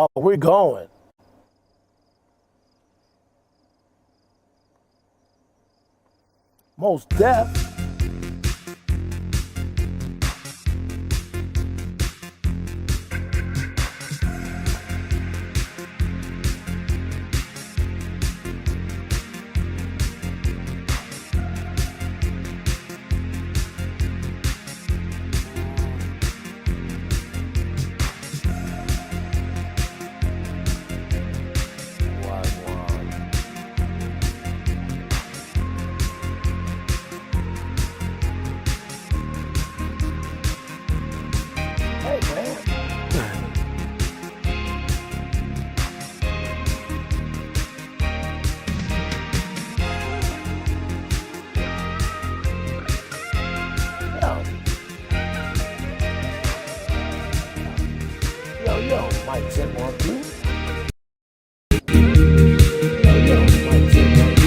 Oh, we're going. Most deaf. Hey, man. Yo, Mike check 1 2. Yo, Mike check 1 2.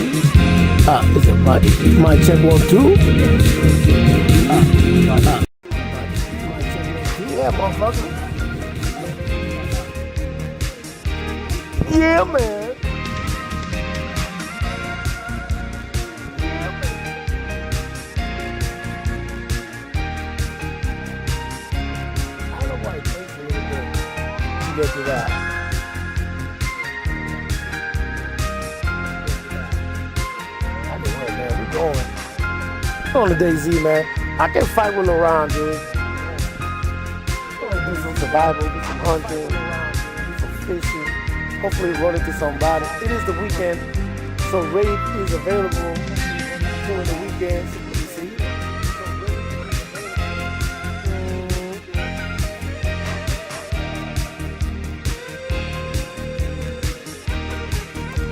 Is it Mike check 1 2? Mike check 1 2. Yeah, motherfucker. Yeah, man. I don't know why it takes a little bit to get to that. Anyway, man, we going. On the DayZ, man. I can fight with LeBron, dude. Do some survival, do some hunting, do some fishing. Hopefully run into somebody. It is the weekend, so raid is available during the weekends. You see?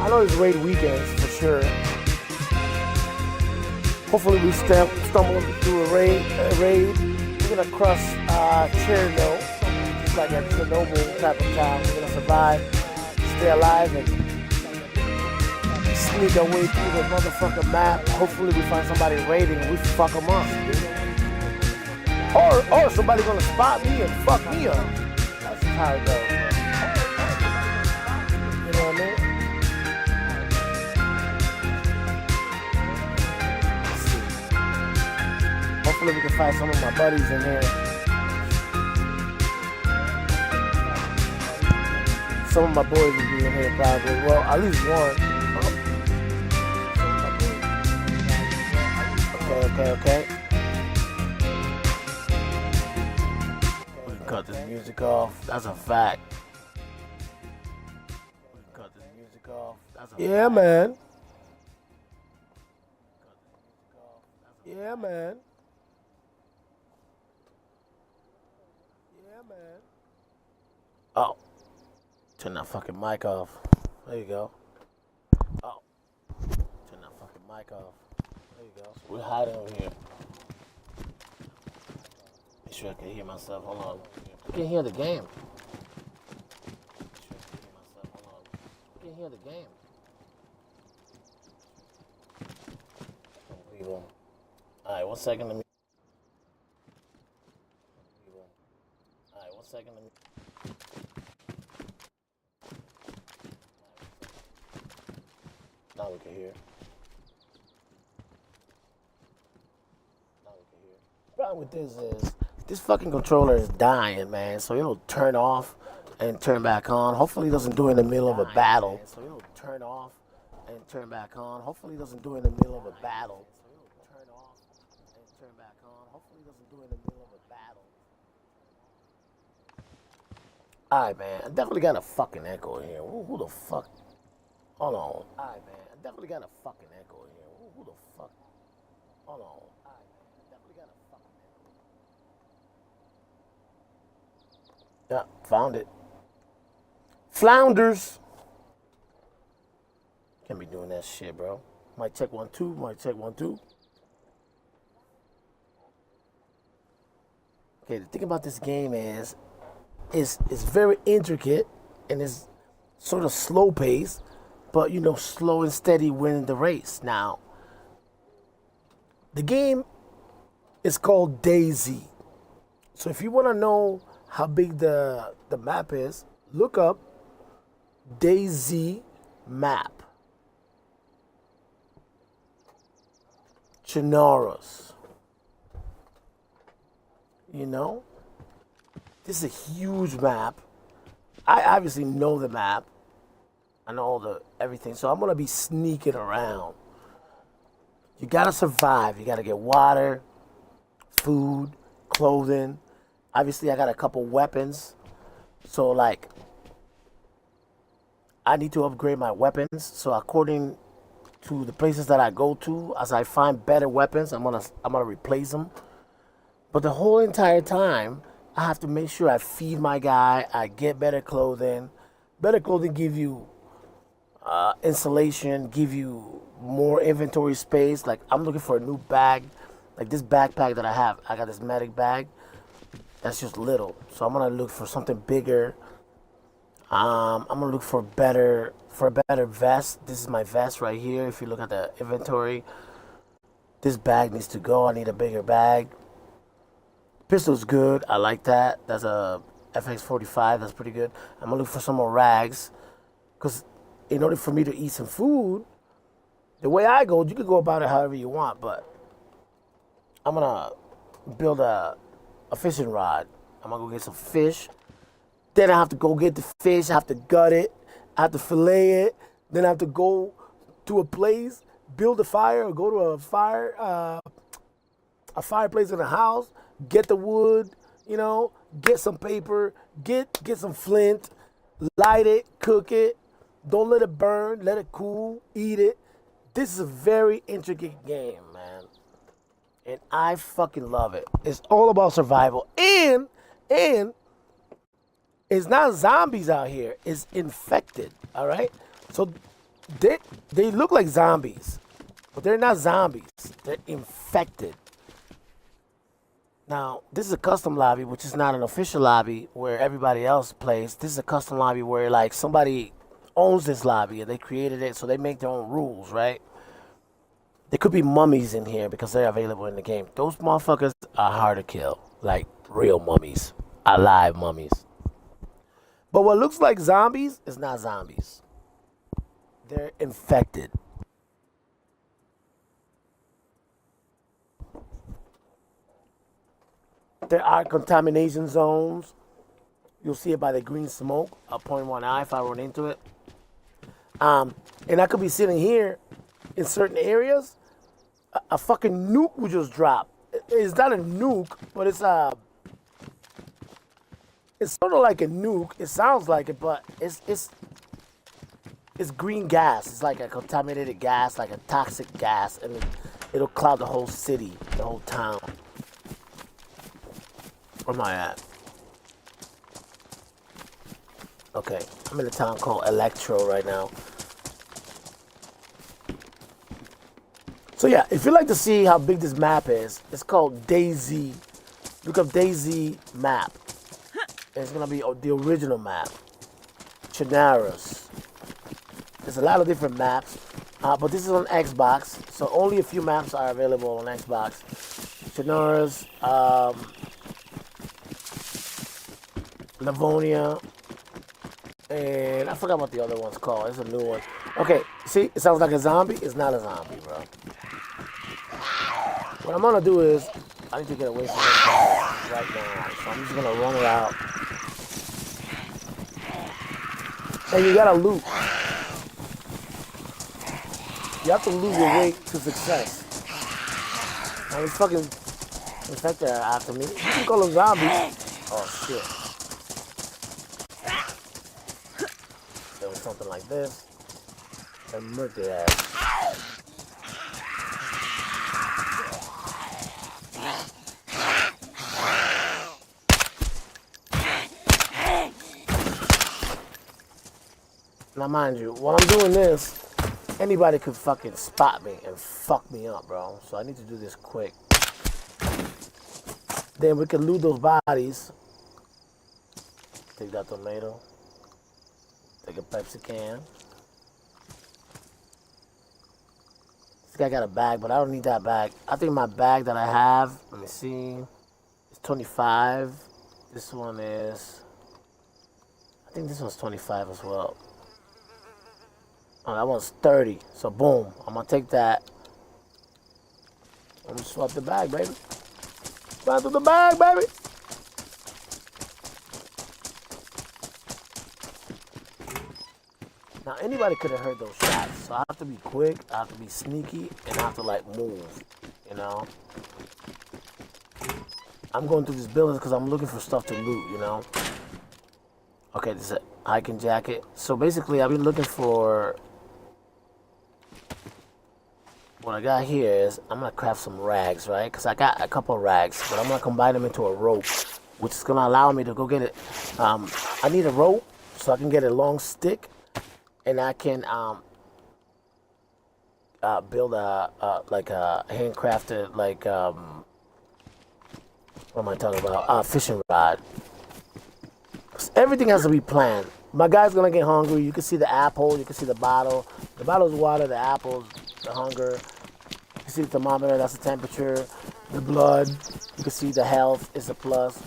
I know it's raid weekends for sure. Hopefully we stumble through a raid. We're gonna cross Chernobyl, just like a Chernobyl type of town. We're gonna survive, stay alive, and sneak our way through the motherfucking map. Hopefully we find somebody raiding and we fuck them up. Or somebody gonna spot me and fuck me up. That's how it goes. You know what I mean? Hopefully we can find some of my buddies in here. Some of my boys will be in here probably. Well, at least one. Okay. We can cut this music off. That's a fact. We can cut this music off. That's a fact. Man. Yeah, man. Oh, turn that fucking mic off. There you go. Oh, turn that fucking mic off. There you go. We're hiding over here. Make sure I can hear myself. Hold on. I can hear the game. I can hear the game. People. All right, 1 second. Let me. All right, 1 second. Let me. Now we can hear. The problem with this is this fucking controller is dying, man. So it'll turn off and turn back on. Hopefully it doesn't do it in the middle of a battle. So it'll turn off and turn back on. Hopefully it doesn't do it in the middle of a battle. Turn off and turn back on. Hopefully it doesn't do it in the middle of a battle. Alright, man. I definitely got a fucking echo in here. Who the fuck? Hold on. Alright, man. I definitely got a fucking echo in here. Who the fuck? Hold on. Alright, man. I definitely got a fucking echo. Yeah, found it. Flounders. Can't be doing that shit, bro. Might check 1 2. Might check 1 2. Okay, the thing about this game is it's very intricate and it's sort of slow paced, but you know, slow and steady winning the race. Now, the game is called DayZ. So if you want to know how big the map is, look up DayZ map. Chernarus. You know? This is a huge map. I obviously know the map. I know all the everything. So I'm gonna be sneaking around. You gotta survive. You gotta get water, food, clothing. Obviously I got a couple weapons. So like I need to upgrade my weapons. So according to the places that I go to, as I find better weapons, I'm gonna replace them. But the whole entire time, I have to make sure I feed my guy. I get better clothing. Better clothing give you insulation, give you more inventory space. Like I'm looking for a new bag, like this backpack that I have. I got this medic bag. That's just little, so I'm gonna look for something bigger. I'm gonna look for a better vest. This is my vest right here. If you look at the inventory, this bag needs to go. I need a bigger bag. Pistol's good. I like that. That's a FX45. That's pretty good. I'm gonna look for some more rags, cause in order for me to eat some food, the way I go, you can go about it however you want. But I'm gonna build a fishing rod. I'm gonna go get some fish. Then I have to go get the fish. I have to gut it. I have to fillet it. Then I have to go to a place, build a fire, or go to a fireplace in the house, get the wood, get some paper, get some flint, light it, cook it. Don't let it burn. Let it cool. Eat it. This is a very intricate game, man, and I fucking love it. It's all about survival, and it's not zombies out here. It's infected. All right. So they look like zombies, but they're not zombies. They're infected. Now, this is a custom lobby, which is not an official lobby where everybody else plays. This is a custom lobby where like somebody owns this lobby and they created it, so they make their own rules, right? There could be mummies in here because they're available in the game. Those motherfuckers are hard to kill, like real mummies, alive mummies. But what looks like zombies is not zombies. They're infected. There are contamination zones. You'll see it by the green smoke. I'll point one eye if I run into it. And I could be sitting here in certain areas. A fucking nuke would just drop. It's not a nuke, but it's sort of like a nuke. It sounds like it, but it's green gas. It's like a contaminated gas, like a toxic gas, and it'll cloud the whole city, the whole town. Where am I at? Okay, I'm in a town called Electro right now. So yeah, if you'd like to see how big this map is, it's called DayZ. Look up DayZ map. And it's gonna be the original map. Chernarus. There's a lot of different maps, but this is on Xbox, so only a few maps are available on Xbox. Chernarus, Livonia, and I forgot what the other one's called. It's a new one. Okay, see, it sounds like a zombie. It's not a zombie, bro. What I'm gonna do is, I need to get away from this right now. So I'm just gonna run it out. And you gotta loot. You have to loot your way to success. Now these fucking infected are after me. You can call them zombies. Oh shit. There was something like this. And murk their ass. Now mind you, while I'm doing this, anybody could fucking spot me and fuck me up, bro. So I need to do this quick. Then we can loot those bodies. Take that tomato. Take a Pepsi can. This guy got a bag, but I don't need that bag. I think my bag that I have, let me see, it's 25. This one is, I think this one's 25 as well. Oh, that one's 30. So boom, I'm gonna take that. I'm gonna swap the bag, baby. Run through the bag, baby. Now anybody could have heard those shots, so I have to be quick, I have to be sneaky, and I have to like move, you know. I'm going through these buildings because I'm looking for stuff to loot, you know. Okay, this is a hiking jacket. So basically, I've been looking for. What I got here is I'm gonna craft some rags, right? Because I got a couple of rags, but I'm gonna combine them into a rope, which is gonna allow me to go get it. I need a rope so I can get a long stick, and I can build like a handcrafted what am I talking about? Fishing rod. Everything has to be planned. My guy's gonna get hungry. You can see the apple. You can see the bottle. The bottle's water. The apple's the hunger. You can see the thermometer. That's the temperature. The blood. You can see the health is a plus.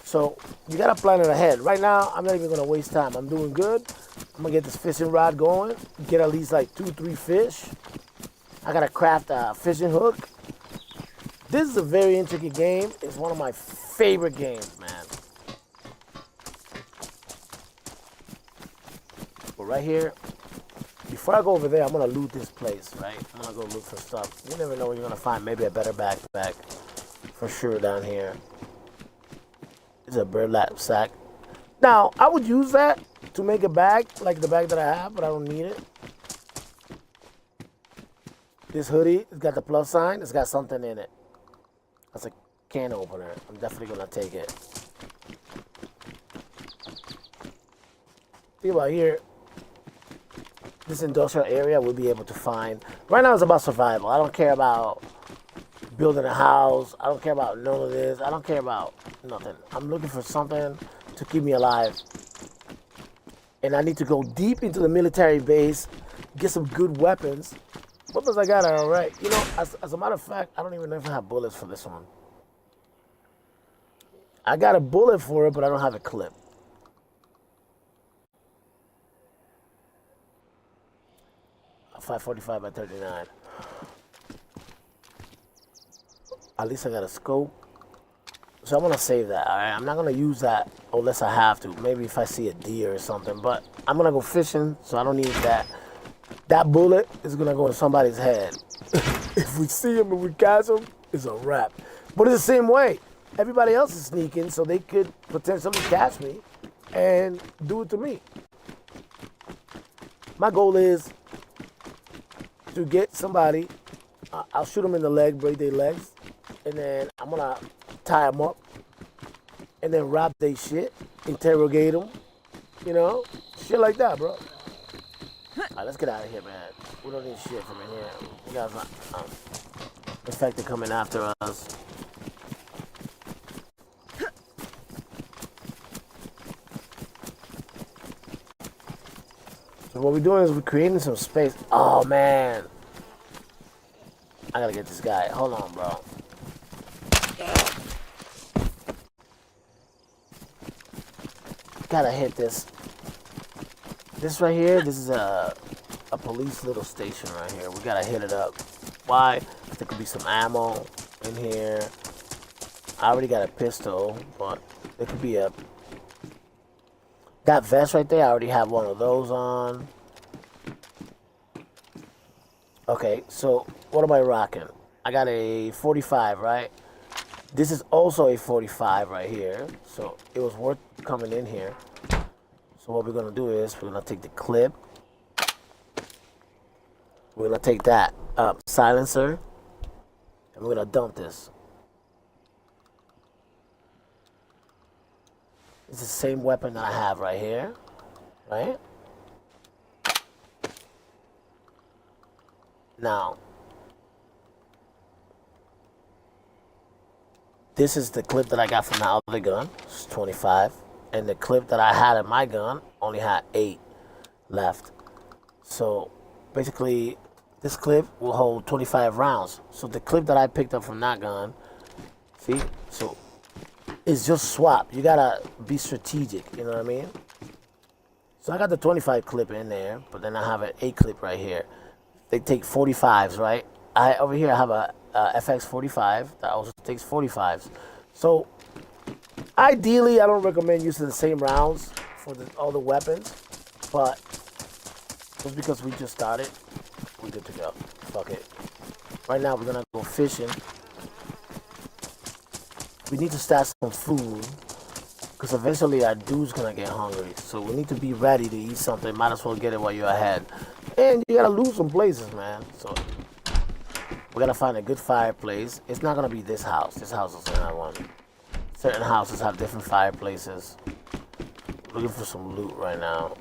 So you gotta plan it ahead. Right now, I'm not even gonna waste time. I'm doing good. I'm gonna get this fishing rod going. Get at least like 2-3 fish. I gotta craft a fishing hook. This is a very intricate game. It's one of my favorite games, man. But right here, before I go over there, I'm gonna loot this place, right? I'm gonna go look for stuff. You never know what you're gonna find. Maybe a better backpack for sure down here. It's a burlap sack. Now, I would use that to make a bag, like the bag that I have, but I don't need it. This hoodie, it's got the plus sign. It's got something in it. That's a can opener. I'm definitely gonna take it. See about here, this industrial area we'll be able to find. Right now it's about survival. I don't care about building a house. I don't care about none of this. I don't care about nothing. I'm looking for something to keep me alive. And I need to go deep into the military base, get some good weapons. Weapons I got are alright. You know, as a matter of fact, I don't even know if I have bullets for this one. I got a bullet for it, but I don't have a clip. A 545 by 39. At least I got a scope. So I'm gonna save that, alright? I'm not gonna use that unless I have to. Maybe if I see a deer or something. But I'm gonna go fishing, so I don't need that. That bullet is gonna go in somebody's head. If we see him and we catch him, it's a wrap. But it's the same way. Everybody else is sneaking, so they could potentially catch me and do it to me. My goal is to get somebody. I'll shoot them in the leg, break their legs, and then I'm gonna tie them up, and then rob their shit, interrogate them, you know, shit like that, bro. Alright, let's get out of here, man. We don't need shit from in here. We got infected coming after us. So what we're doing is we're creating some space. Oh, man. I gotta get this guy. Hold on, bro. Gotta hit this. This right here, this is a police little station right here. We gotta hit it up. Why? There could be some ammo in here. I already got a pistol, but there could be a... That vest right there, I already have one of those on. Okay, so what am I rocking? I got a 45, right? This is also a 45 right here. So it was worth coming in here. So what we're gonna do is we're gonna take the clip. We're gonna take that silencer, and we're gonna dump this. It's the same weapon that I have right here, right? Now, this is the clip that I got from the other gun. It's 25. And the clip that I had in my gun only had 8 left. So basically, this clip will hold 25 rounds. So the clip that I picked up from that gun, see? So it's just swap. You gotta be strategic, you know what I mean? So I got the 25 clip in there, but then I have an 8 clip right here. They take 45s, right? Over here I have a FX 45 that also takes 45s. So ideally, I don't recommend using the same rounds for all the weapons, but just because we just started, we're good to go. Fuck it. Right now, we're gonna go fishing. We need to stash some food, because eventually our dude's gonna get hungry. So we need to be ready to eat something. Might as well get it while you're ahead. And you gotta lose some places, man. So we gotta find a good fireplace. It's not gonna be this house. This house doesn't have one. Certain houses have different fireplaces. Looking for some loot right now.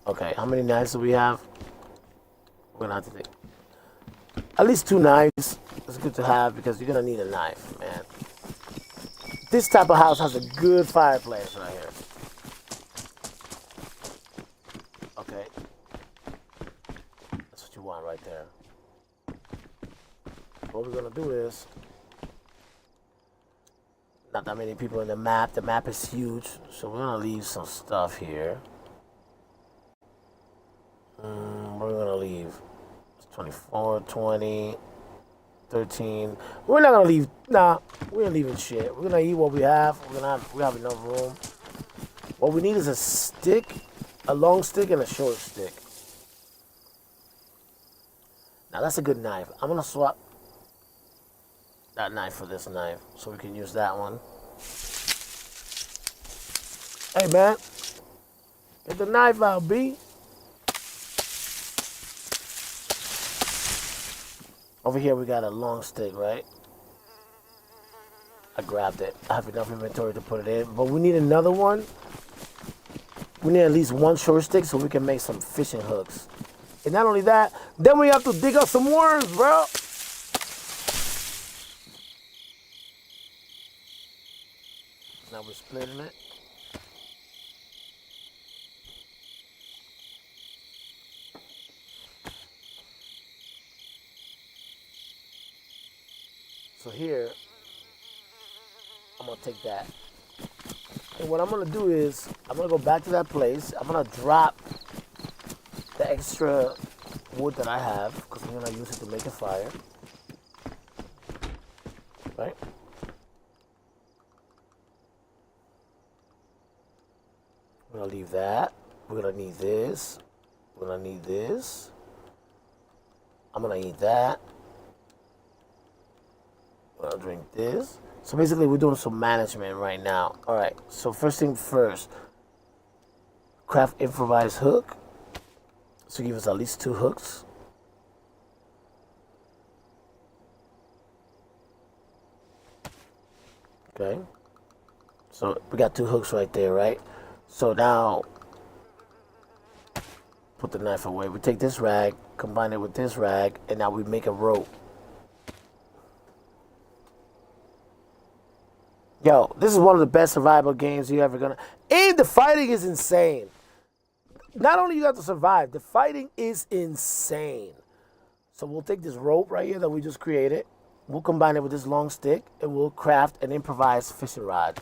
Okay, how many knives do we have? We're gonna have to take at least 2 knives. It's good to have because you're gonna need a knife, man. This type of house has a good fireplace right here. Okay. That's what you want right there. What we're gonna do is, not that many people in the map. The map is huge, so we're gonna leave some stuff here. What are we gonna leave? 24, 20, 13. We're not gonna leave. Nah, we ain't leaving shit. We're gonna eat what we have. We have enough room. What we need is a stick, a long stick, and a short stick. Now that's a good knife. I'm gonna swap that knife for this knife so we can use that one. Hey man, get the knife out, B. Over here we got a long stick, right? I grabbed it. I have enough inventory to put it in, but we need another one. We need at least 1 short stick so we can make some fishing hooks. And not only that, then we have to dig up some worms, bro. Now we're splitting it. So here, I'm gonna take that. And what I'm gonna do is, I'm gonna go back to that place. I'm gonna drop the extra wood that I have, because I'm gonna use it to make a fire. Right? We're gonna leave that. We're gonna need this. We're gonna need this. I'm gonna eat that. I'll drink this. So basically we're doing some management right now. Alright, so first thing first, craft improvised hook. So give us at least 2 hooks. Okay. So we got 2 hooks right there, right? So now put the knife away. We take this rag, combine it with this rag, and now we make a rope. Yo, this is one of the best survival games you ever gonna. And the fighting is insane. Not only you have to survive, the fighting is insane. So we'll take this rope right here that we just created. We'll combine it with this long stick, and we'll craft an improvised fishing rod.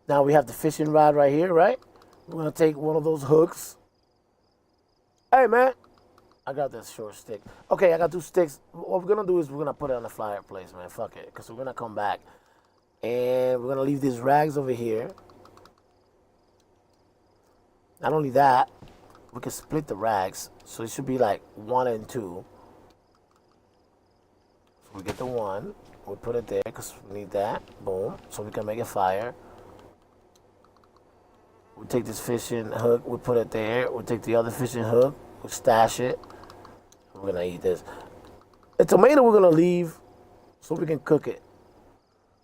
Now we have the fishing rod right here, right? We're gonna take one of those hooks. Hey man, I got this short stick. Okay, I got 2 sticks. What we're gonna do is we're gonna put it on the fireplace, man. Fuck it, because we're gonna come back. And we're gonna leave these rags over here. Not only that, we can split the rags. So it should be like 1 and 2. So we get the 1. We put it there because we need that. Boom. So we can make a fire. We take this fishing hook, we put it there. We take the other fishing hook, we stash it. We're gonna eat this. The tomato we're gonna leave so we can cook it.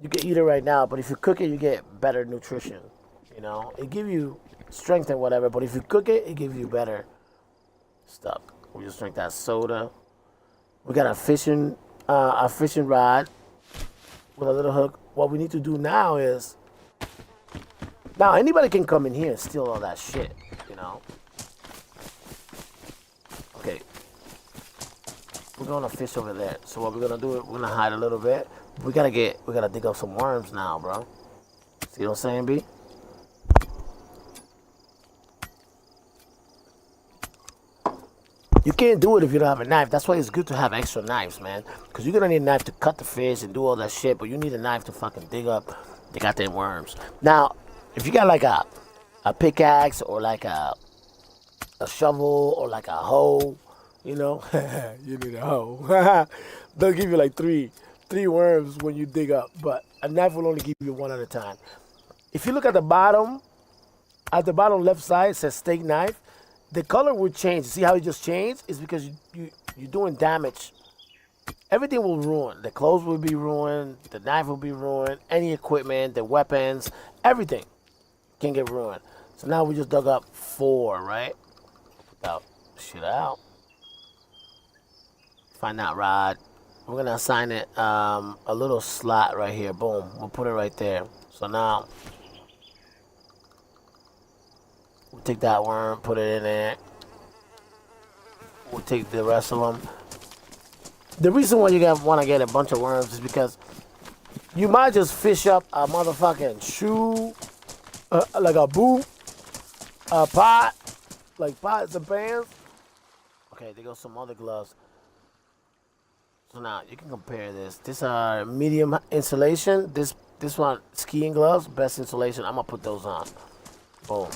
You can eat it right now, but if you cook it, you get better nutrition. You know, it gives you strength and whatever, but if you cook it, it gives you better stuff. We just drink that soda. We got a fishing rod with a little hook. What we need to do now is, now anybody can come in here and steal all that shit, you know. Okay. we're gonna fish over there. So what we're gonna do? We're gonna hide a little bit. We gotta dig up some worms now, bro. See what I'm saying, B? You can't do it if you don't have a knife. That's why it's good to have extra knives, man. Because you're gonna need a knife to cut the fish and do all that shit, but you need a knife to fucking dig up the goddamn worms. Now, if you got like a pickaxe or like a shovel or like a hoe, you know, you need a hoe. They'll give you like three worms when you dig up, but a knife will only give you one at a time. If you look at the bottom left side, it says steak knife. The color will change. See how it just changed? It's because you're doing damage. Everything will ruin. The clothes will be ruined. The knife will be ruined. Any equipment, the weapons, everything can get ruined. So now we just dug up 4, right? Without shit out. Find that rod. We're gonna assign it a little slot right here. Boom. We'll put it right there. So now we'll take that worm, put it in there. We'll take the rest of them. The reason why you want to get a bunch of worms is because you might just fish up a motherfucking shoe, like a boot, a pot, like pots and pans. Okay, there goes some other gloves. So now you can compare this. This are medium insulation. This one skiing gloves, best insulation. I'm gonna put those on. Boom.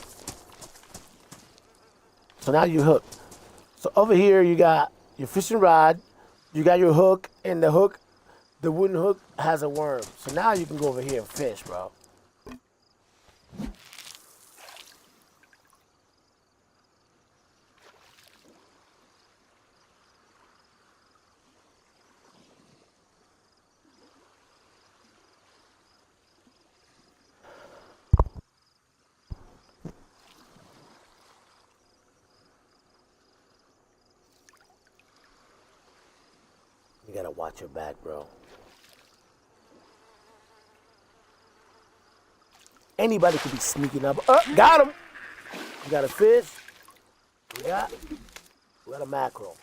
So now you hook. So over here you got your fishing rod, you got your hook, and the wooden hook has a worm. So now you can go over here and fish, bro. You gotta watch your back, bro. Anybody could be sneaking up. Got him. We got a fish. We got a mackerel.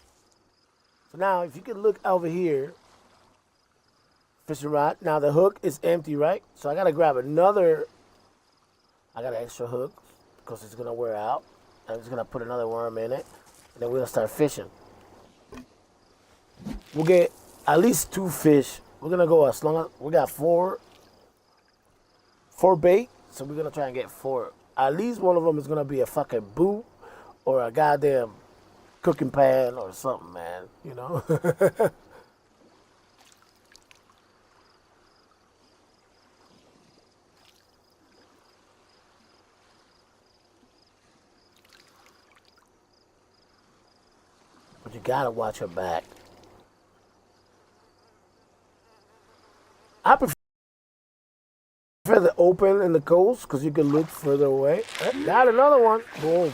So now, if you can look over here, fishing rod. Now the hook is empty, right? So I gotta grab another. I got an extra hook because it's gonna wear out. I'm just gonna put another worm in it, and then we're gonna start fishing. We'll get at least 2 fish. We're gonna go as long as we got four bait. So we're gonna try and get 4. At least one of them is gonna be a fucking boot or a goddamn cooking pan or something, man. You know. But you gotta watch your back. I prefer the open in the coast because you can look further away. Got another one. Boom.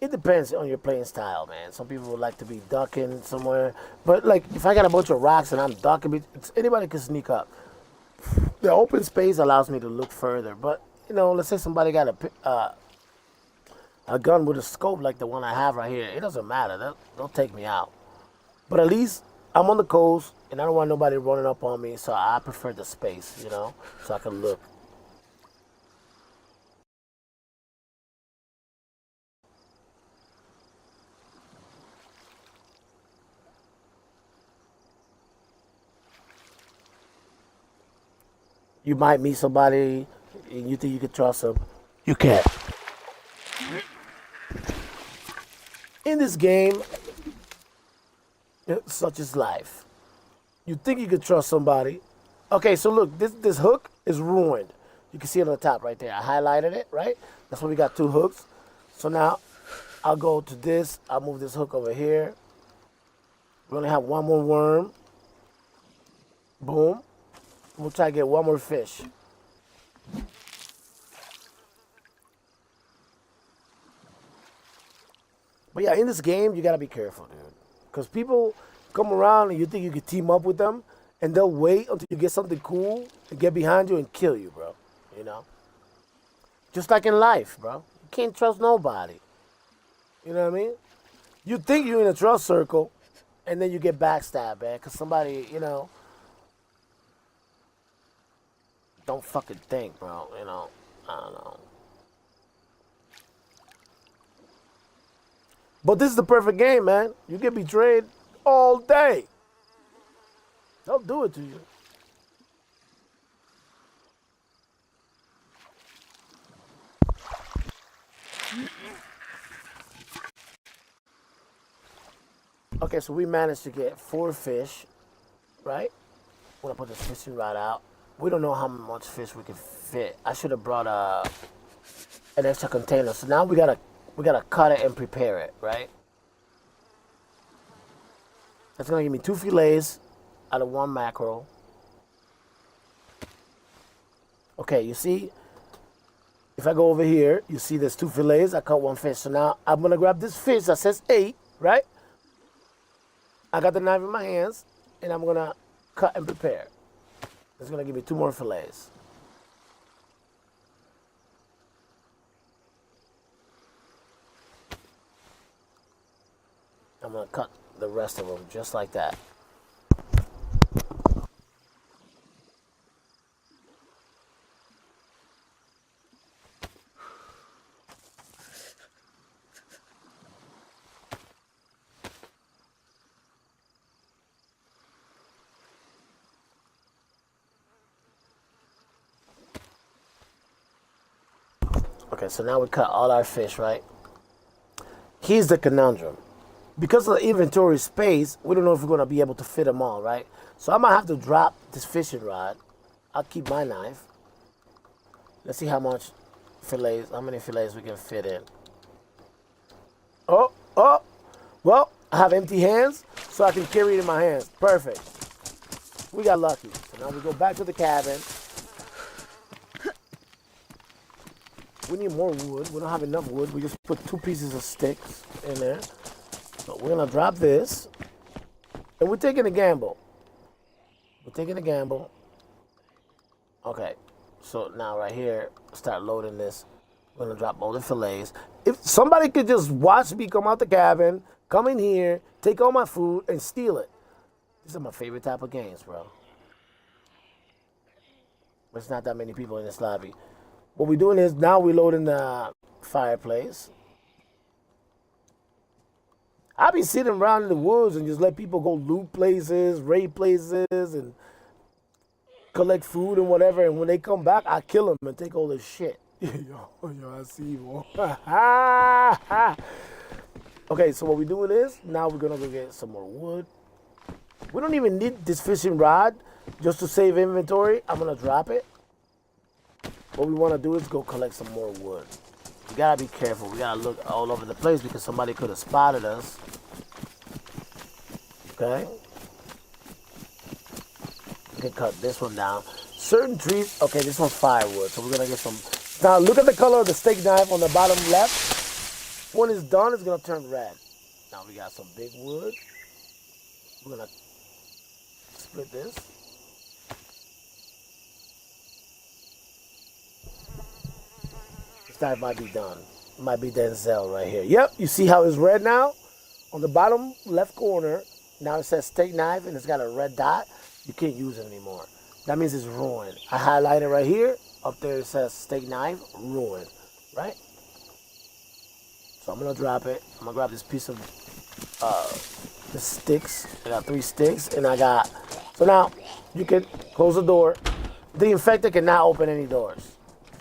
It depends on your playing style, man. Some people would like to be ducking somewhere, but like if I got a bunch of rocks and I'm ducking, anybody can sneak up. The open space allows me to look further, but you know, let's say somebody got a gun with a scope like the one I have right here. It doesn't matter. They'll take me out. But at least I'm on the coast and I don't want nobody running up on me, so I prefer the space, you know, so I can look. You might meet somebody and you think you can trust them. You can't. In this game, such is life. You think you can trust somebody. Okay, so look, this hook is ruined. You can see it on the top right there. I highlighted it, right? That's why we got 2 hooks. So now I'll go to this. I'll move this hook over here. We only have one more worm. Boom. We'll try to get one more fish. But yeah, in this game, you gotta be careful, dude. Because people come around and you think you can team up with them, and they'll wait until you get something cool and get behind you and kill you, bro. You know? Just like in life, bro. You can't trust nobody. You know what I mean? You think you're in a trust circle, and then you get backstabbed, man, because somebody, don't fucking think, bro. I don't know. But this is the perfect game, man. You get betrayed all day. They'll do it to you. Okay, so we managed to get 4 fish, right? We're gonna put this fishing rod out. We don't know how much fish we can fit. I should have brought an extra container. So now we gotta cut it and prepare it, right? That's gonna give me 2 fillets out of 1 mackerel. Okay, you see, if I go over here, you see there's 2 fillets. I cut 1 fish. So now I'm gonna grab this fish that says 8, right? I got the knife in my hands, and I'm gonna cut and prepare. It's gonna give me 2 more fillets. I'm gonna cut the rest of them just like that. Okay, so now we cut all our fish, right? Here's the conundrum. Because of the inventory space, we don't know if we're going to be able to fit them all, right? So I might have to drop this fishing rod. I'll keep my knife. Let's see how many fillets we can fit in. Oh, well, I have empty hands, so I can carry it in my hands. Perfect. We got lucky. So now we go back to the cabin. We need more wood. We don't have enough wood. We just put 2 pieces of sticks in there. So we're going to drop this. And we're taking a gamble. Okay. So now right here, start loading this. We're going to drop all the fillets. If somebody could just watch me come out the cabin, come in here, take all my food, and steal it. These are my favorite type of games, bro. There's not that many people in this lobby. What we're doing is now we're loading the fireplace. I be sitting around in the woods and just let people go loot places, raid places, and collect food and whatever. And when they come back, I kill them and take all their shit. yo, I see you. Okay, so what we're doing is now we're gonna go get some more wood. We don't even need this fishing rod just to save inventory. I'm gonna drop it. What we want to do is go collect some more wood. We gotta be careful. We gotta look all over the place because somebody could have spotted us. Okay. We can cut this one down. Certain trees. Okay, this one's firewood, so we're gonna get some. Now look at the color of the steak knife on the bottom left. When it's done, it's gonna turn red. Now we got some big wood. We're gonna split this. That might be done. It might be Denzel right here. Yep, you see how it's red now? On the bottom left corner, now it says steak knife and it's got a red dot. You can't use it anymore. That means it's ruined. I highlight it right here. Up there it says steak knife, ruined. Right? So I'm going to drop it. I'm going to grab this piece of the sticks. I got 3 sticks and I got... So now you can close the door. The infected cannot open any doors.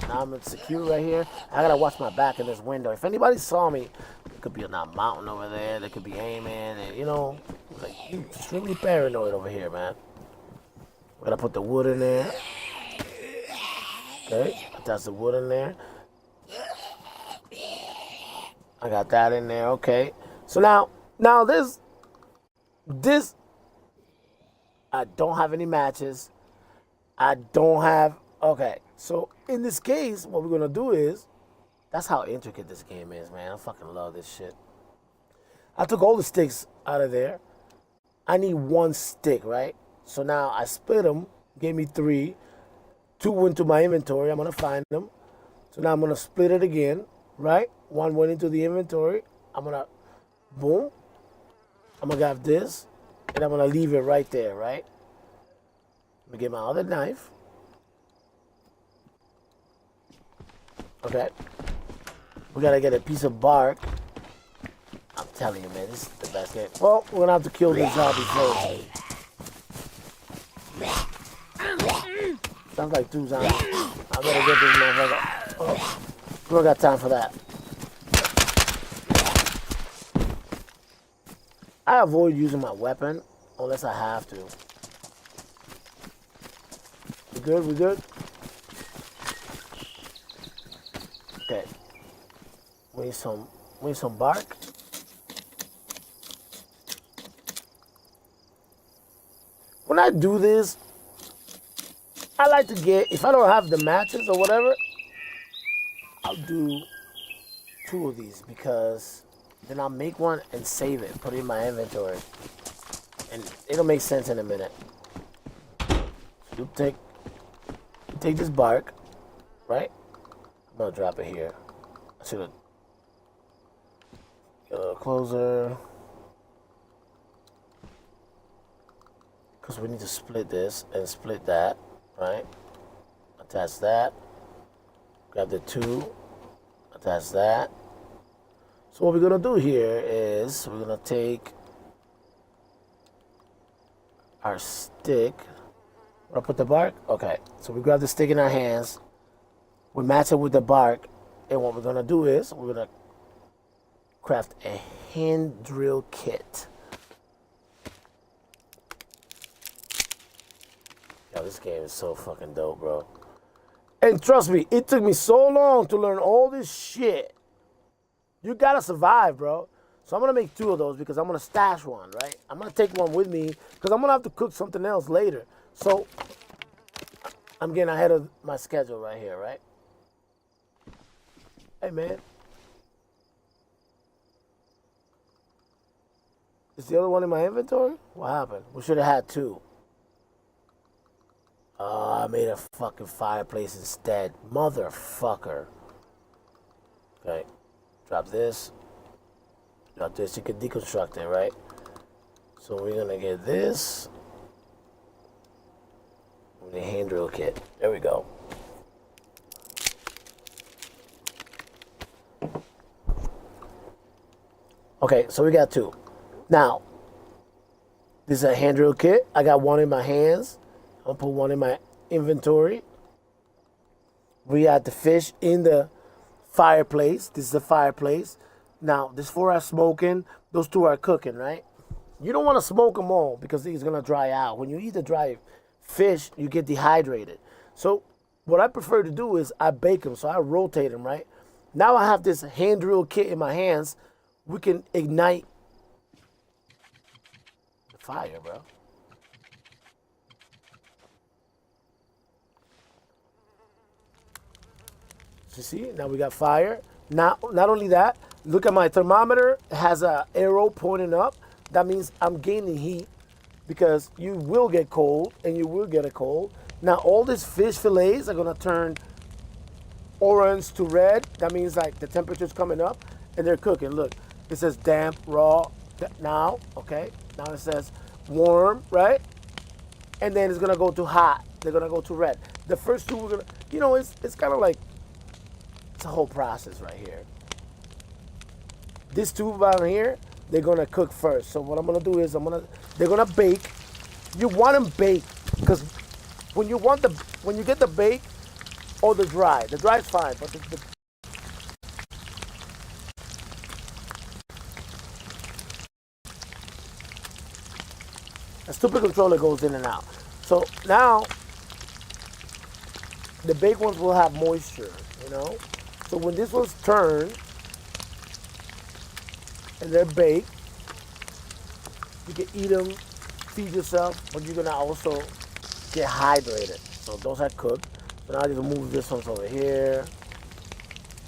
Now I'm secure right here. I gotta watch my back in this window. If anybody saw me, it could be on that mountain over there. They could be aiming, and like extremely paranoid over here, man. We're gonna put the wood in there. Okay, that's the wood in there. I got that in there. Okay. So now this. I don't have any matches. I don't have. Okay. So in this case, what we're gonna do is, that's how intricate this game is, man. I fucking love this shit. I took all the sticks out of there. I need 1 stick, right? So now I split them, gave me 3. 2 went to my inventory. I'm gonna find them. So now I'm gonna split it again, right? 1 went into the inventory. I'm gonna Boom. I'm gonna grab this, and I'm gonna leave it right there, right? Let me get my other knife. Okay. We gotta get a piece of bark. I'm telling you, man, this is the best game. Well, we're gonna have to kill this zombie first. Sounds like 2 zombies. I better get this motherfucker. Oh, we don't got time for that. I avoid using my weapon unless I have to. We good? We good? Okay. We need some bark. When I do this, I like to get, if I don't have the matches or whatever, I'll do 2 of these because then I'll make one and save it, put it in my inventory. And it'll make sense in a minute. You take this bark, right? I'm gonna drop it here. I should have get a little closer. Because we need to split this and split that, right? Attach that. Grab the 2. Attach that. So what we're gonna do here is we're gonna take our stick. Where I put the bark? Okay. So we grab the stick in our hands. We match it with the bark, and what we're gonna do is we're gonna craft a hand drill kit. Yo, this game is so fucking dope, bro. And trust me, it took me so long to learn all this shit. You gotta survive, bro. So I'm gonna make 2 of those because I'm gonna stash one, right? I'm gonna take one with me because I'm gonna have to cook something else later. So I'm getting ahead of my schedule right here, right? Hey, man. Is the other one in my inventory? What happened? We should have had 2. Oh, I made a fucking fireplace instead. Motherfucker. Okay. Drop this. Drop this. You can deconstruct it, right? So we're gonna get this. The hand drill kit. There we go. Okay, so we got 2. Now, this is a hand drill kit. I got 1 in my hands. I'll put 1 in my inventory. We got the fish in the fireplace. This is the fireplace. Now, this 4 are smoking. Those 2 are cooking, right? You don't want to smoke them all because it's going to dry out. When you eat the dry fish, you get dehydrated. So what I prefer to do is I bake them. So I rotate them, right? Now I have this hand drill kit in my hands. We can ignite the fire, bro. You see, now we got fire. Now, not only that, look at my thermometer. It has an arrow pointing up. That means I'm gaining heat because you will get cold and you will get a cold. Now, all these fish fillets are going to turn orange to red. That means like the temperature's coming up and they're cooking. Look, it says damp, raw, now, okay? Now it says warm, right? And then it's going to go to hot. They're going to go to red. The first 2 we're going to, you know, it's kind of like, it's a whole process right here. This 2 down here, they're gonna cook first. So what I'm gonna do is they're gonna bake. You want them baked because when you get the bake or the dry is fine, but the stupid controller goes in and out. So now the baked ones will have moisture, you know. So when this one's turned and they're baked, you can eat them, feed yourself, but you're gonna also get hydrated. So those are cooked. So now I just move this one over here,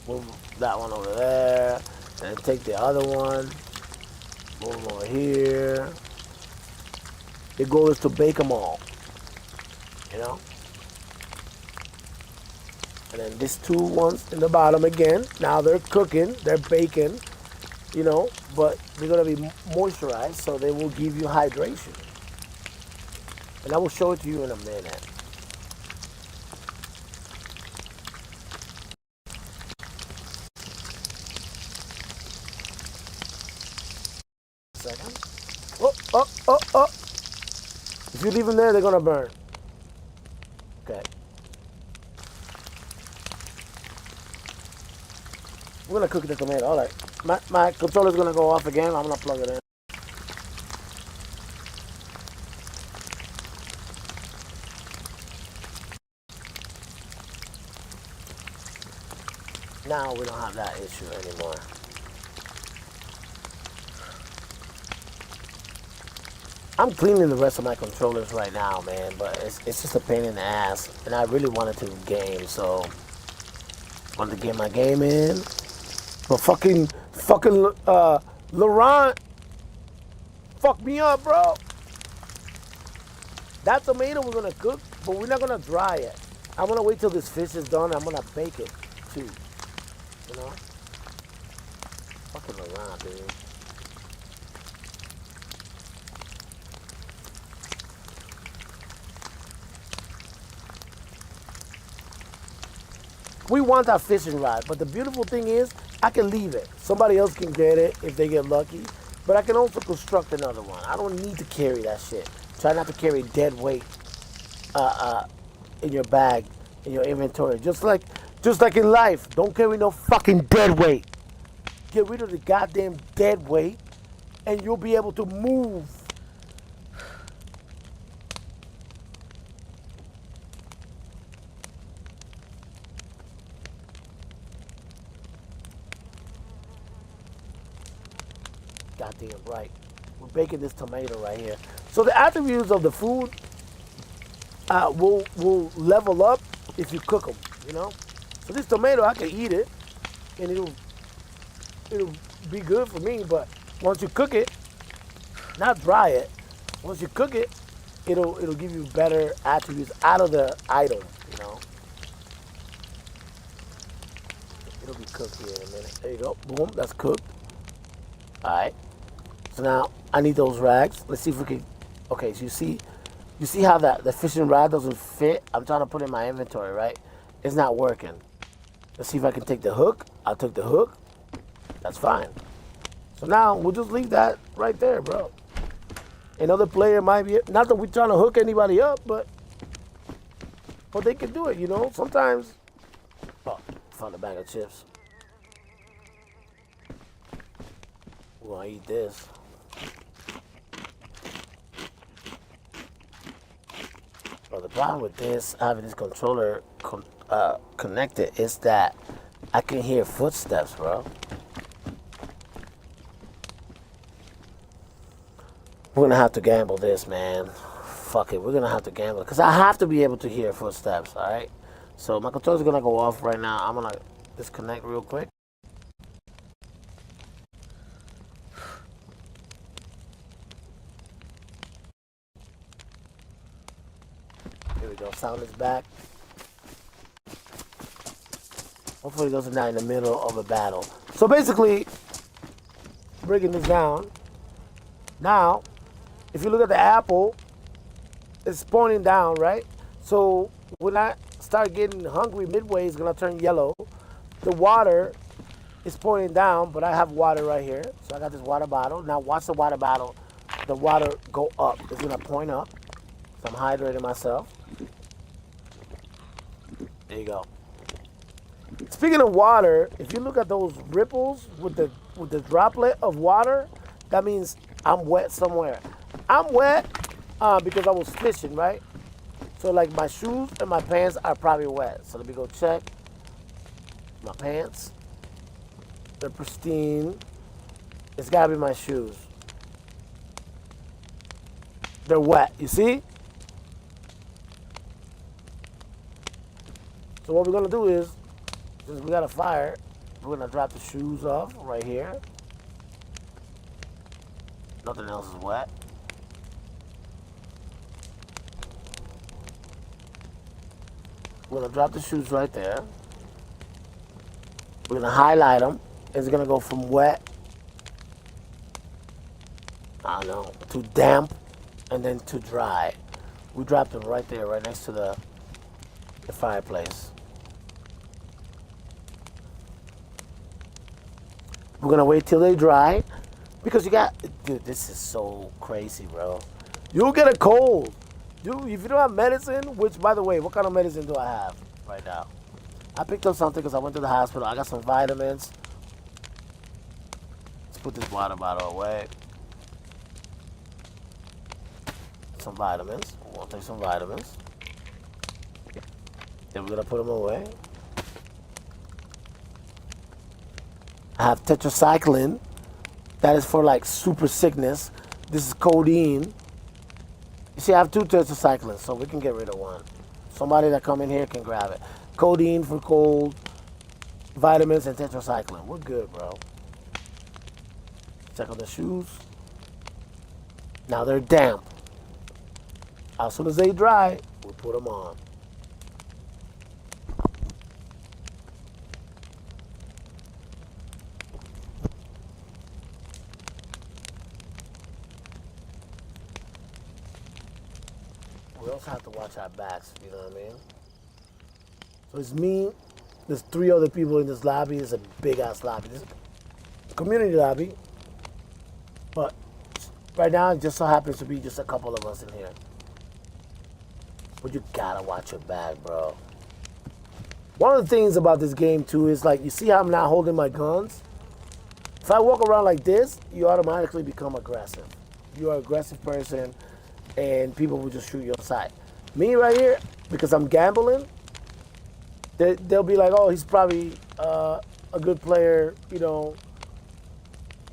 move that one over there, and take the other one, move them over here. The goal is to bake them all, you know? And then these 2 ones in the bottom again, now they're cooking, they're baking. you know, but they're gonna be moisturized, so they will give you hydration. And I will show it to you in a minute. Second. Oh, oh, oh, oh. If you leave them there, they're gonna burn. Okay. We're gonna cook the tomato. All right. My controller's gonna go off again. I'm gonna plug it in. Now we don't have that issue anymore. I'm cleaning the rest of my controllers right now, man, but it's just a pain in the ass. And I really wanted to game, so wanted to get my game in. But fucking Laurent fucked me up, bro. That tomato we're gonna cook, but we're not gonna dry it. I'm gonna wait till this fish is done. I'm gonna bake it too. You know? Fucking Laurent, dude. We want that fishing rod, but the beautiful thing is, I can leave it. Somebody else can get it if they get lucky, but I can also construct another one. I don't need to carry that shit. Try not to carry dead weight in your bag, in your inventory. Just like in life, don't carry no fucking dead weight. Get rid of the goddamn dead weight, and you'll be able to move. Goddamn right. We're baking this tomato right here. So the attributes of the food will level up if you cook them. You know. So this tomato, I can eat it, and it'll be good for me. But once you cook it, not dry it. Once you cook it, it'll give you better attributes out of the item. You know. It'll be cooked here in a minute. There you go. Boom. That's cooked. All right. So now I need those rags. Let's see if we can. Okay, so you see how the fishing rod doesn't fit? I'm trying to put it in my inventory, right? It's not working. Let's see if I can take the hook. I took the hook. That's fine. So now we'll just leave that right there, bro. Another player might be, not that we're trying to hook anybody up, but they can do it, you know? Sometimes, oh, found a bag of chips. We're gonna eat this. Well, the problem with this, having this controller connected, is that I can hear footsteps, bro. We're gonna have to gamble this, man. Fuck it, we're gonna have to gamble because I have to be able to hear footsteps. All right. So my controller's gonna go off right now. I'm gonna disconnect real quick. Here we go. Sound is back. Hopefully it doesn't die in the middle of a battle. So basically, breaking this down. Now, if you look at the apple, it's pointing down, right? So when I start getting hungry midway, it's gonna turn yellow. The water is pointing down, but I have water right here. So I got this water bottle. Now watch the water bottle, the water go up. It's gonna point up. So I'm hydrating myself. There you go. Speaking of water, if you look at those ripples with the droplet of water, that means I'm wet somewhere. I'm wet because I was fishing, right? So like my shoes and my pants are probably wet. So let me go check my pants. They're pristine. It's gotta be my shoes. They're wet, you see? So what we're gonna do is, since we got a fire, we're gonna drop the shoes off right here. Nothing else is wet. We're gonna drop the shoes right there. We're gonna highlight them. It's gonna go from wet I don't know, too damp and then too dry. We dropped them right there, right next to the fireplace. We're gonna wait till they dry because you got, dude, this is so crazy, bro. You'll get a cold. Dude, if you don't have medicine, which, by the way, what kind of medicine do I have right now? I picked up something because I went to the hospital. I got some vitamins. Let's put this water bottle away. Some vitamins. We'll take some vitamins. Then we're going to put them away. I have tetracycline. That is for like super sickness. This is codeine. You see, I have 2 tetracyclines, so we can get rid of one. Somebody that come in here can grab it. Codeine for cold, vitamins, and tetracycline. We're good, bro. Check on the shoes. Now they're damp. As soon as they dry, we'll put them on. We also have to watch our backs, you know what I mean? So it's me, there's 3 other people in this lobby. It's a big ass lobby. This is a community lobby. But right now it just so happens to be just a couple of us in here. But you gotta watch your back, bro. One of the things about this game too is like, you see how I'm not holding my guns? If I walk around like this, you automatically become aggressive. You're an aggressive person and people will just shoot you on sight. Me right here, because I'm gambling, they'll be like, oh, he's probably a good player, you know.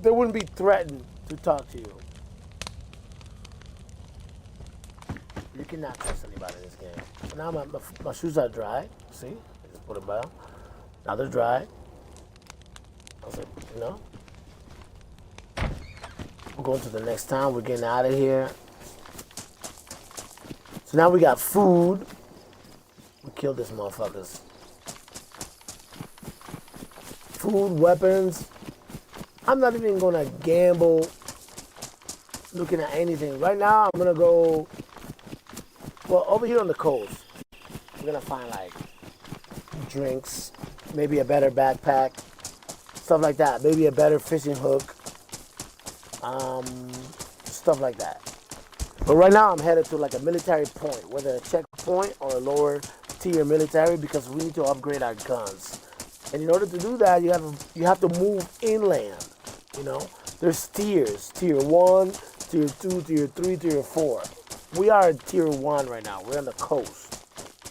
They wouldn't be threatened to talk to you. You cannot trust anybody in this game. So now my shoes are dry. See? I just put them down. Now they're dry. I was like, you know. We're going to the next town. We're getting out of here. So now we got food. We killed this motherfuckers. Food, weapons. I'm not even gonna gamble looking at anything. Right now I'm gonna go, well, over here on the coast, we're gonna find like drinks, maybe a better backpack, stuff like that. Maybe a better fishing hook, stuff like that. But right now I'm headed to like a military point, whether a checkpoint or a lower tier military, because we need to upgrade our guns. And in order to do that, you have to move inland. You know, there's tiers: tier 1, tier 2, tier 3, tier 4. We are at tier 1 right now. We're on the coast.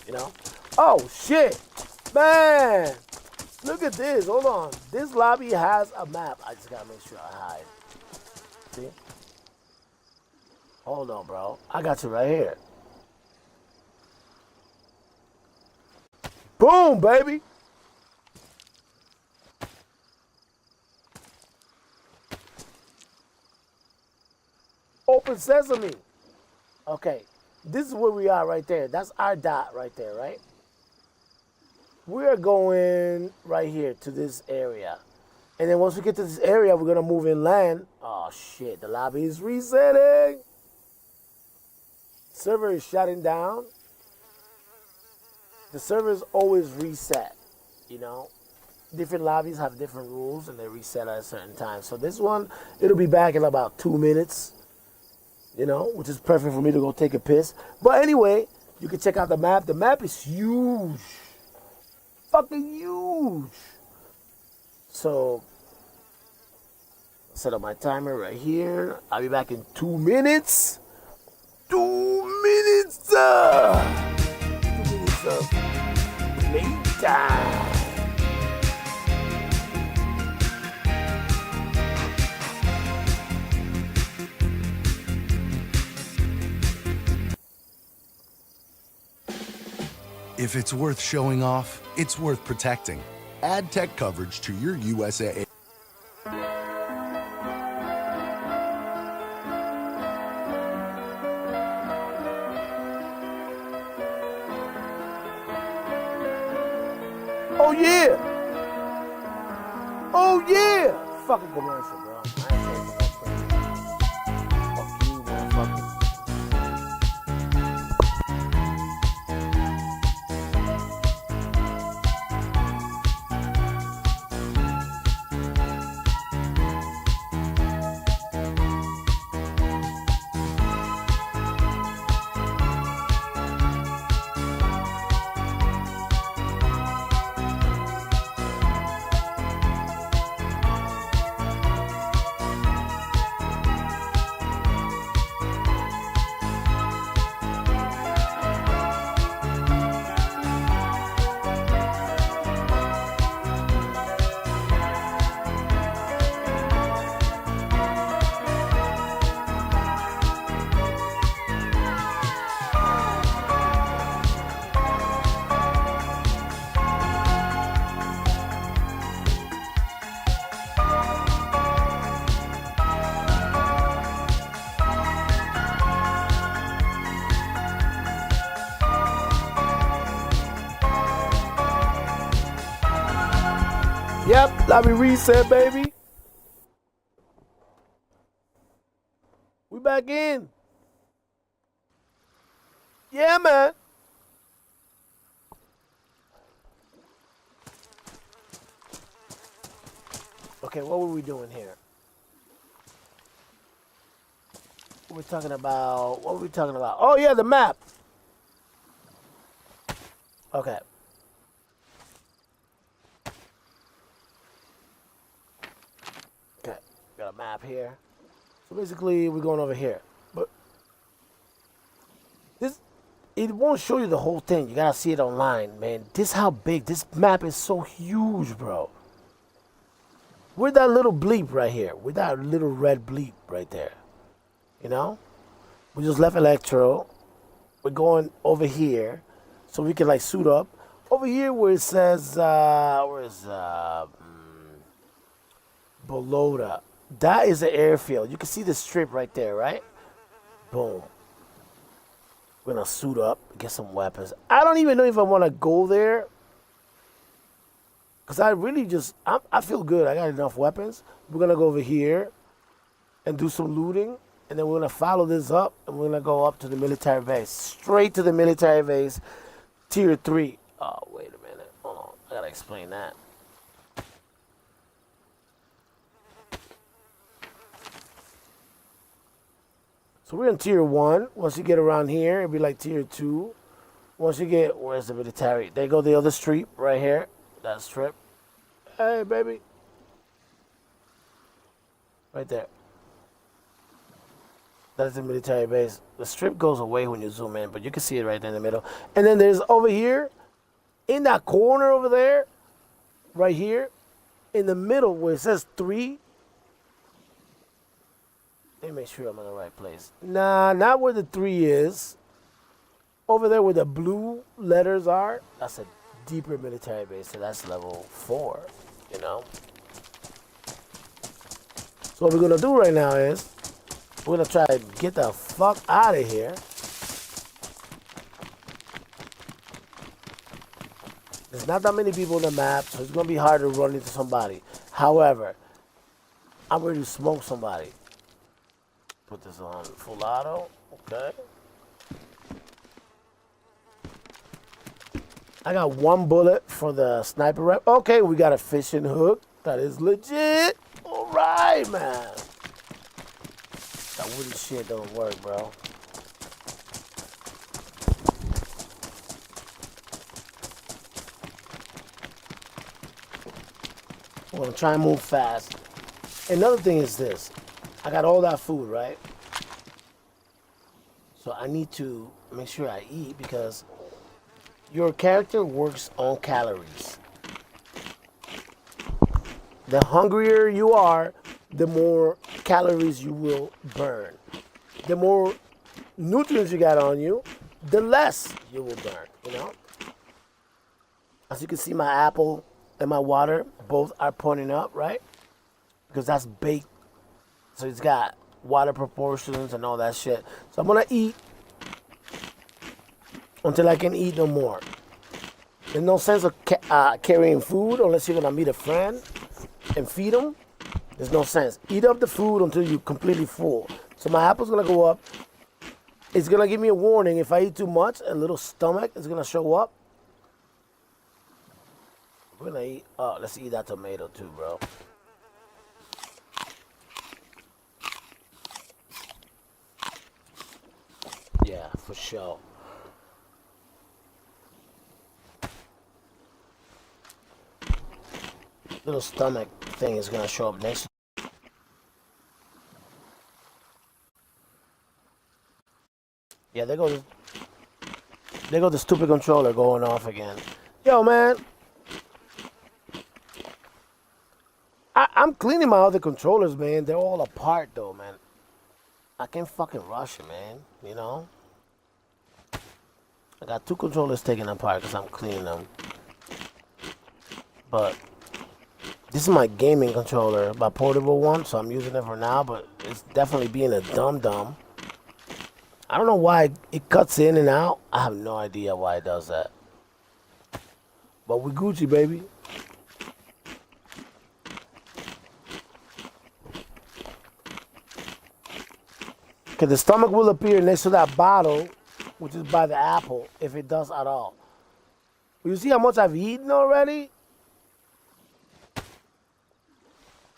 You know. Oh shit, man! Look at this. Hold on. This lobby has a map. I just gotta make sure I hide. See? Hold on, bro. I got you right here. Boom, baby. Open sesame. Okay, this is where we are right there. That's our dot right there, right? We're going right here to this area. And then once we get to this area, we're going to move inland. Oh, shit. The lobby is resetting. Server is shutting down. The server is always reset, you know. Different lobbies have different rules, and they reset at a certain time. So this one, it'll be back in about 2 minutes. You know, which is perfect for me to go take a piss. But anyway, you can check out the map. The map is huge. Fucking huge. So, set up my timer right here. I'll be back in 2 minutes. 2 minutes. 2 minutes of playtime. If it's worth showing off, it's worth protecting. Add tech coverage to your USAA. Oh yeah! Oh yeah! Fucking commercial, bro. I ain't saying no crazy. Lobby reset, baby. We back in. Yeah, man. Okay, what were we doing here? What were we talking about? What were we talking about? Oh, yeah, the map. Okay. Okay, got a map here. So basically, we're going over here. But this, it won't show you the whole thing. You gotta see it online, man. This how big. This map is so huge, bro. We're that little bleep right here. We're that little red bleep right there. You know? We just left Electro. We're going over here. So we can like suit up. Over here where it says, where is, Bolota. That is the airfield. You can see the strip right there, right? Boom. We're gonna suit up, get some weapons. I don't even know if I want to go there. Because I really just, I feel good. I got enough weapons. We're gonna go over here and do some looting. And then we're gonna follow this up and we're gonna go up to the military base. Straight to the military base, tier 3. Oh, wait a minute. Hold on. I gotta explain that. So we're in tier 1. Once you get around here, it'll be like tier 2. Once you get, where's the military? There go the other street right here. That strip. Hey, baby. Right there. That's the military base. The strip goes away when you zoom in, but you can see it right there in the middle. And then there's over here, in that corner over there, right here, in the middle where it says 3. Let me make sure I'm in the right place. Nah, not where the 3 is. Over there where the blue letters are, that's a deeper military base, so that's level 4, you know? So what we're gonna do right now is, we're gonna try to get the fuck out of here. There's not that many people on the map, so it's gonna be hard to run into somebody. However, I'm ready to smoke somebody. Put this on full auto, okay. I got 1 bullet for the sniper rep. Okay, we got a fishing hook. That is legit. All right, man. That wooden shit don't work, bro. I'm gonna try and move fast. Another thing is this. I got all that food, right? So I need to make sure I eat because your character works on calories. The hungrier you are, the more calories you will burn. The more nutrients you got on you, the less you will burn, you know? As you can see, my apple and my water both are pointing up, right? Because that's baked. So it's got water proportions and all that shit. So I'm gonna eat until I can eat no more. There's no sense of carrying food unless you're gonna meet a friend and feed them. There's no sense. Eat up the food until you're completely full. So my apple's gonna go up. It's gonna give me a warning if I eat too much. A little stomach is gonna show up. We're gonna eat. Oh, let's eat that tomato too, bro. Yeah, for sure. Little stomach thing is gonna show up next. Yeah, there goes the stupid controller going off again. Yo, man. I'm cleaning my other controllers, man. They're all apart, though, man. I can't fucking rush it, man. You know? I got 2 controllers taken apart because I'm cleaning them. But this is my gaming controller, my portable one, so I'm using it for now, but it's definitely being a dum-dum. I don't know why it cuts in and out. I have no idea why it does that. But we Gucci, baby. Okay, the stomach will appear next to that bottle, which is by the apple, if it does at all. You see how much I've eaten already?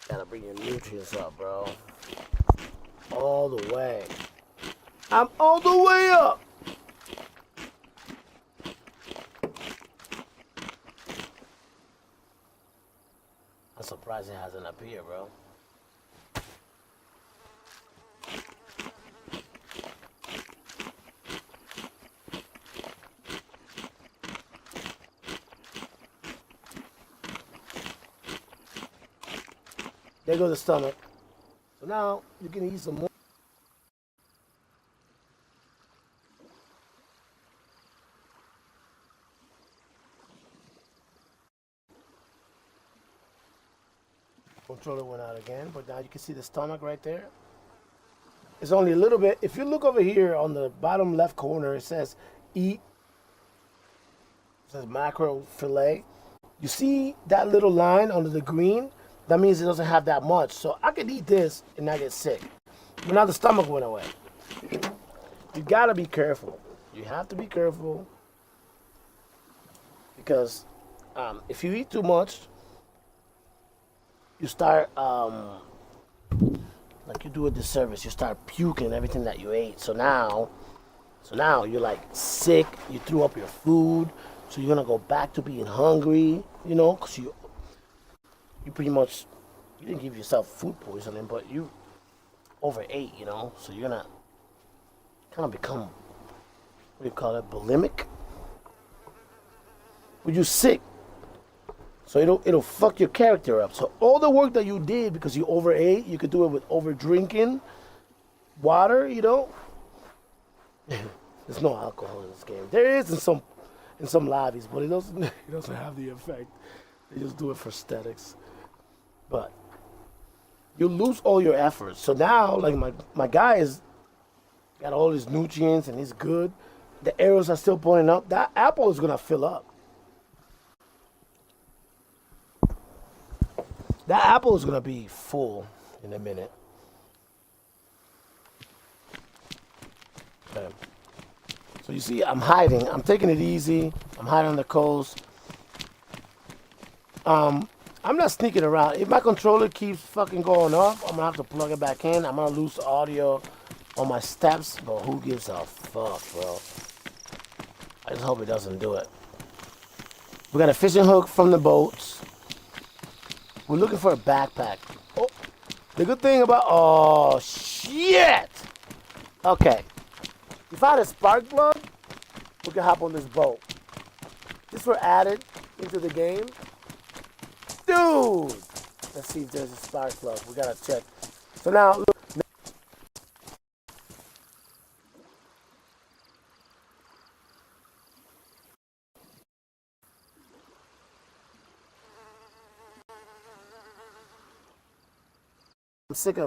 Gotta bring your nutrients up, bro. All the way. I'm all the way up. I'm surprised it hasn't appeared, bro. There goes the stomach. So now you can eat some more. Controller went out again, but now you can see the stomach right there. It's only a little bit. If you look over here on the bottom left corner, it says eat. It says macro fillet. You see that little line under the green? That means it doesn't have that much. So I could eat this and not get sick. But now the stomach went away. You gotta be careful. You have to be careful. Because if you eat too much, you start, like you do a disservice. You start puking everything that you ate. So now you're like sick. You threw up your food. So you're gonna go back to being hungry, you know, because you pretty much, you didn't give yourself food poisoning, but you overate, you know. So you're gonna kind of become, what do you call it, bulimic? But you're sick. So it'll fuck your character up. So all the work that you did because you overate, you could do it with over drinking water, you know. There's no alcohol in this game. There is in some lobbies, but it doesn't have the effect. They just do it for aesthetics. But you lose all your efforts. So now, like my guy is got all his nutrients and he's good. The arrows are still pointing up. That apple is gonna fill up. That apple is gonna be full in a minute. Okay. So you see, I'm hiding. I'm taking it easy. I'm hiding on the coast. I'm not sneaking around. If my controller keeps fucking going off, I'm gonna have to plug it back in. I'm gonna lose audio on my steps, but who gives a fuck, bro? I just hope it doesn't do it. We got a fishing hook from the boats. We're looking for a backpack. Oh, the good thing about, oh shit! Okay, if I had a spark plug, we could hop on this boat. This were added into the game. Dude! Let's see if there's a spark plug. We gotta check. So now, look. I'm sick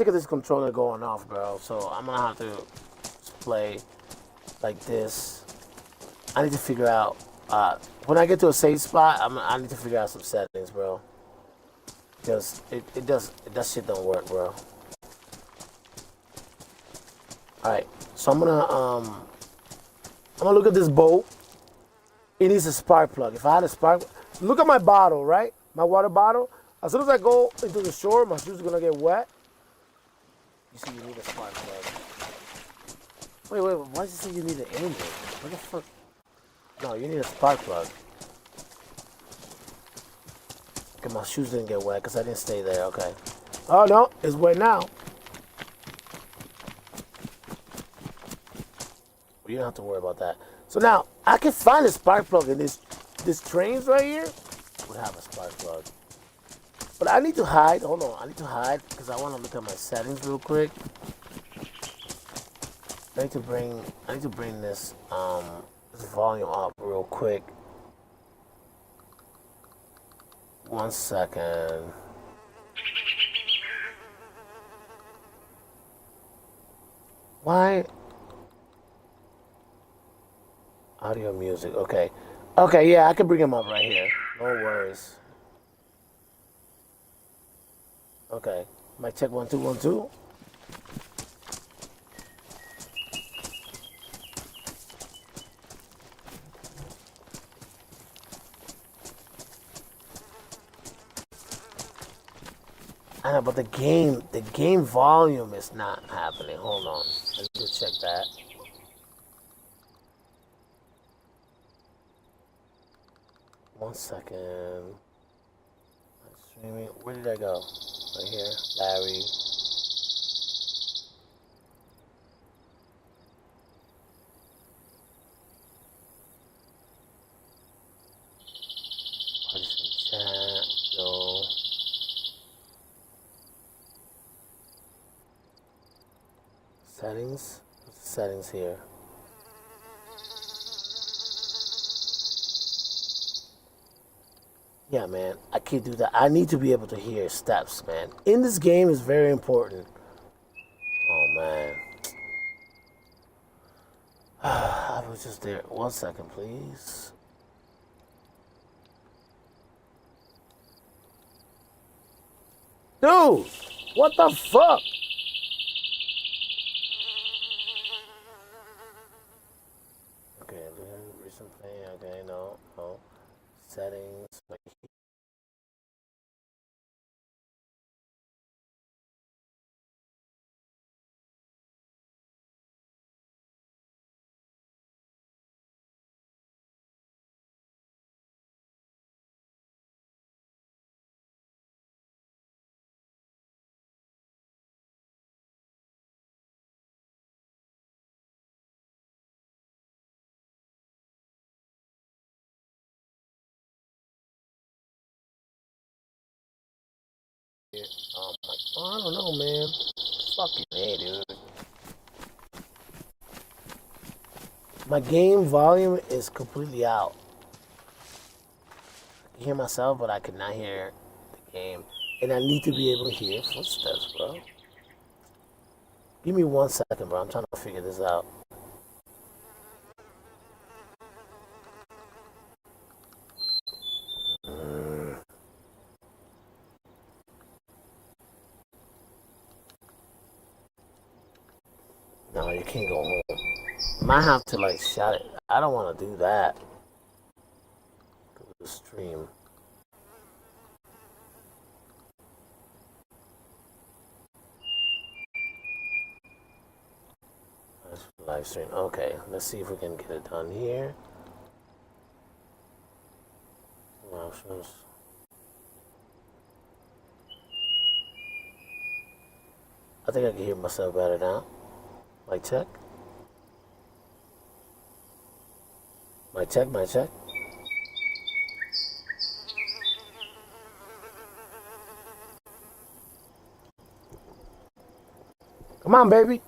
of this controller going off, bro. So I'm gonna have to play like this. I need to figure out, when I get to a safe spot, I need to figure out some settings, bro. Because that shit don't work, bro. Alright, so I'm gonna look at this boat. It needs a spark plug. If I had a spark, look at my bottle, right? My water bottle. As soon as I go into the shore, my shoes are gonna get wet. You see, you need a spark plug. Wait, why does it say you need an engine? What the fuck? No, you need a spark plug. Okay, my shoes didn't get wet because I didn't stay there, okay. Oh no, it's wet now. You don't have to worry about that. So now, I can find a spark plug in this trains right here would have a spark plug. But I need to hide. Hold on, I need to hide because I want to look at my settings real quick. I need to bring this volume up real quick. 1 second. Why? Audio music. Okay. Okay, yeah, I can bring him up right here. No worries. Okay. Mic check 1 2 1 2. I know, but the game volume is not happening. Hold on, let me just check that. One second. Streaming. Where did I go? Right here, Larry. Participant chat. No. Settings. What's the settings here? Yeah, man, I can't do that. I need to be able to hear steps, man. In this game is very important. Oh man, I was just there. 1 second, please. Dude, what the fuck? Okay, recent thing. Okay, no. Settings. Oh my, I don't know, man. Fucking hey, dude. My game volume is completely out. I can hear myself, but I could not hear the game. And I need to be able to hear footsteps, bro. Give me 1 second, bro. I'm trying to figure this out. No, you can't go home. Might have to like shut it. I don't want to do that. Go to the stream. Live stream. Okay, let's see if we can get it done here. Options. I think I can hear myself better now. Mic check. Mic check. Mic check. Come on, baby.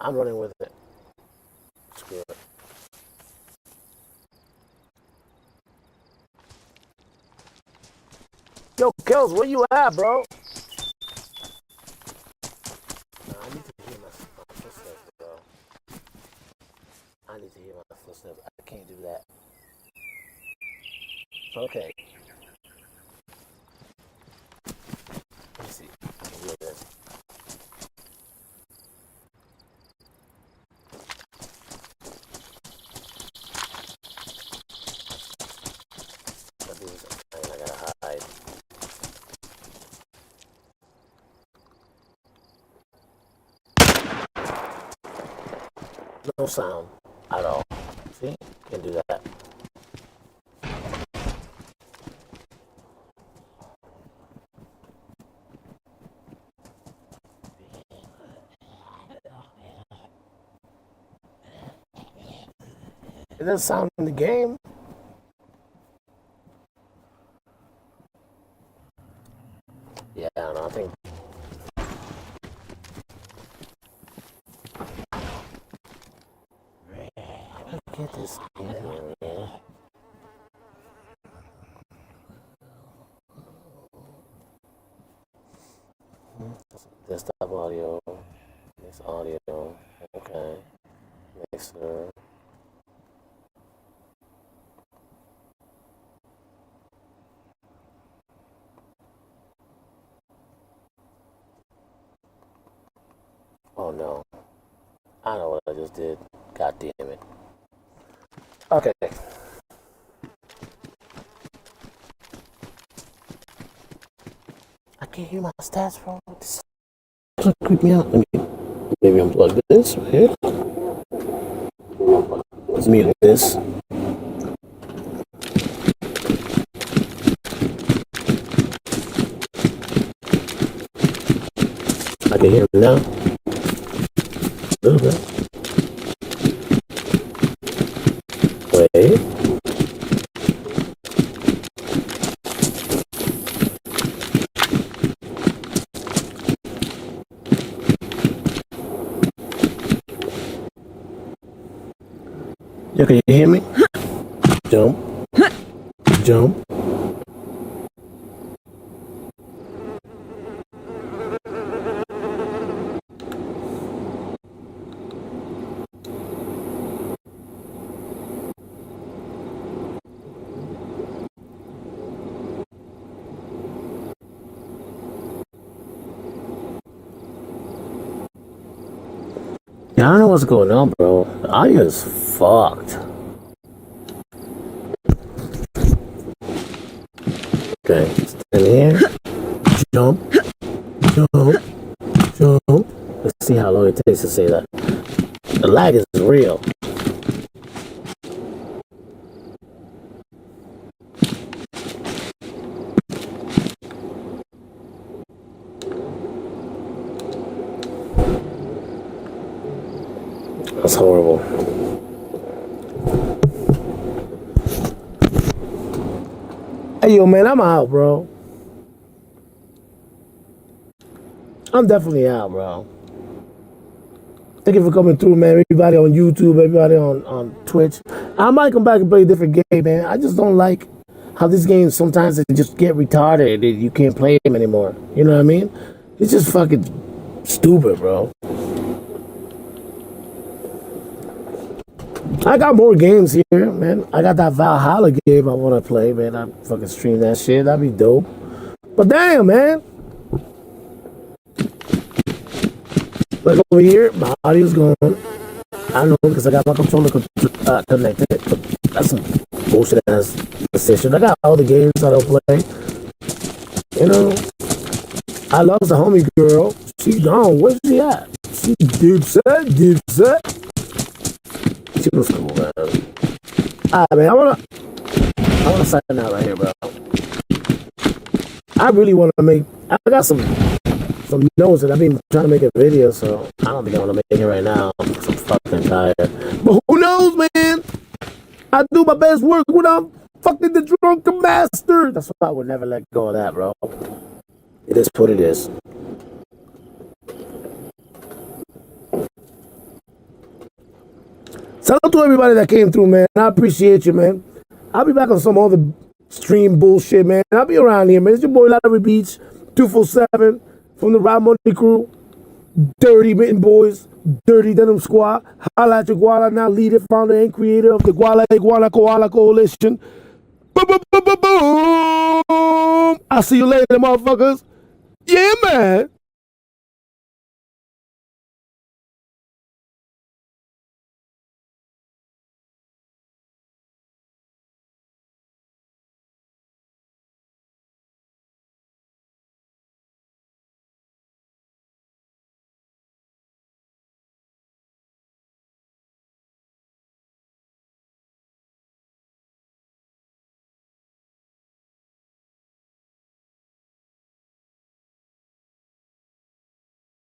I'm running with it. Screw it. Yo, Kills, where you at, bro? Nah, I need to hear my footsteps, bro. I need to hear my footsteps. I can't do that. Okay. Let me see. I can hear this. I gotta hide. No sound at all. See? Can't do that. It doesn't sound in the game. Yeah, I don't know. I think. Get this in here, man. Desktop audio. Mix audio. Okay. Mixer. Oh no. I know what I just did. God damn it. Okay. I can't hear my stats, bro. This is creep me out. Maybe unplug this right here. Let's mute this. I can hear him now. A little bit. Wait. Yeah, can you hear me? Jump. Jump. Yeah, I don't know what's going on, bro. The audio is fucked. Okay, stand here. Jump. Jump. Jump. Let's see how long it takes to say that. The lag is real. That's horrible. Hey, yo, man, I'm out, bro. I'm definitely out, bro. Thank you for coming through, man. Everybody on YouTube, everybody on Twitch. I might come back and play a different game, man. I just don't like how these games sometimes they just get retarded and you can't play them anymore. You know what I mean? It's just fucking stupid, bro. I got more games here, man. I got that Valhalla game I want to play, man. I fucking stream that shit. That'd be dope. But damn, man. Like over here, my audio's gone. I know because I got my controller connected. But that's some bullshit ass decision. I got all the games I don't play. You know, I lost the homie girl. She gone. Where's she at? She dipset. She was cool, man. Alright, man. I wanna sign out right here, bro. I really wanna make. I got some notes that I've been trying to make a video, so I don't think I wanna make it right now. I'm fucking tired. But who knows, man? I do my best work when I'm fucking the drunken master. That's why I would never let go of that, bro. It is what it is. Salute to everybody that came through, man. I appreciate you, man. I'll be back on some other stream bullshit, man. I'll be around here, man. It's your boy Larry Beach, 247 from the Rod Money crew. Dirty Mitten Boys, Dirty Denim Squad. Holla at your Guala, now leader, founder, and creator of the Guala Iguana Koala Coalition. Boom, boom, boom, boom, boom. I'll see you later, motherfuckers. Yeah, man.